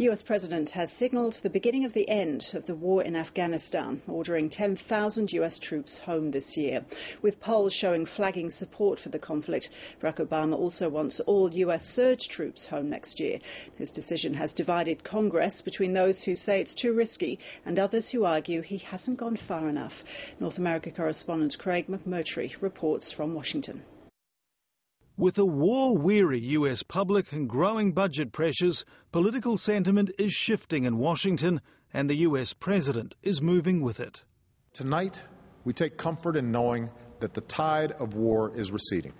The US president has signalled the beginning of the end of the war in Afghanistan, ordering 10,000 US troops home this year. With polls showing flagging support for the conflict, Barack Obama also wants all US surge troops home next year. His decision has divided Congress between those who say it's too risky and others who argue he hasn't gone far enough. North America correspondent Craig McMurtry reports from Washington. With a war-weary US public and growing budget pressures, political sentiment is shifting in Washington and the US president is moving with it. Tonight, we take comfort in knowing that the tide of war is receding.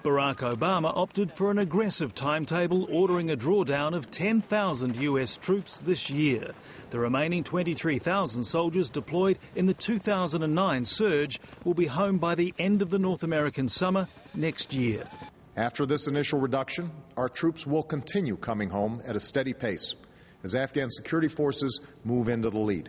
Barack Obama opted for an aggressive timetable, ordering a drawdown of 10,000 US troops this year. The remaining 23,000 soldiers deployed in the 2009 surge will be home by the end of the North American summer next year. After this initial reduction, our troops will continue coming home at a steady pace as Afghan security forces move into the lead.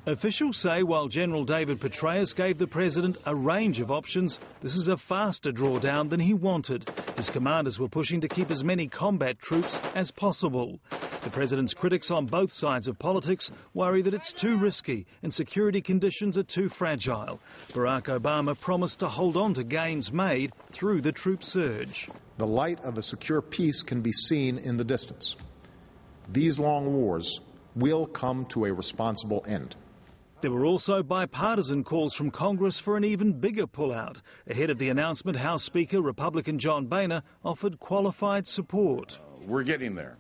Officials say while General David Petraeus gave the president a range of options, this is a faster drawdown than he wanted. His commanders were pushing to keep as many combat troops as possible. The president's critics on both sides of politics worry that it's too risky and security conditions are too fragile. Barack Obama promised to hold on to gains made through the troop surge. The light of a secure peace can be seen in the distance. These long wars will come to a responsible end. There were also bipartisan calls from Congress for an even bigger pullout. Ahead of the announcement, House Speaker Republican John Boehner offered qualified support. We're getting there,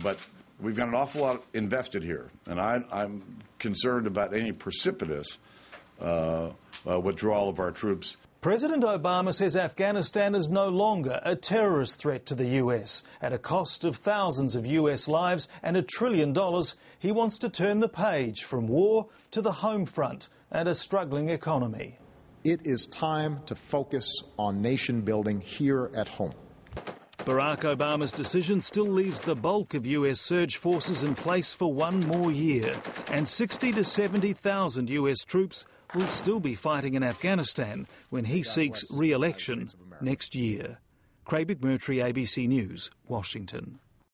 but we've got an awful lot invested here, and I'm concerned about any precipitous withdrawal of our troops. President Obama says Afghanistan is no longer a terrorist threat to the US. At a cost of thousands of US lives and $1 trillion, he wants to turn the page from war to the home front and a struggling economy. It is time to focus on nation building here at home. Barack Obama's decision still leaves the bulk of US surge forces in place for one more year, and 60,000 to 70,000 US troops will still be fighting in Afghanistan when he seeks re-election next year. Craig McMurtry, ABC News, Washington.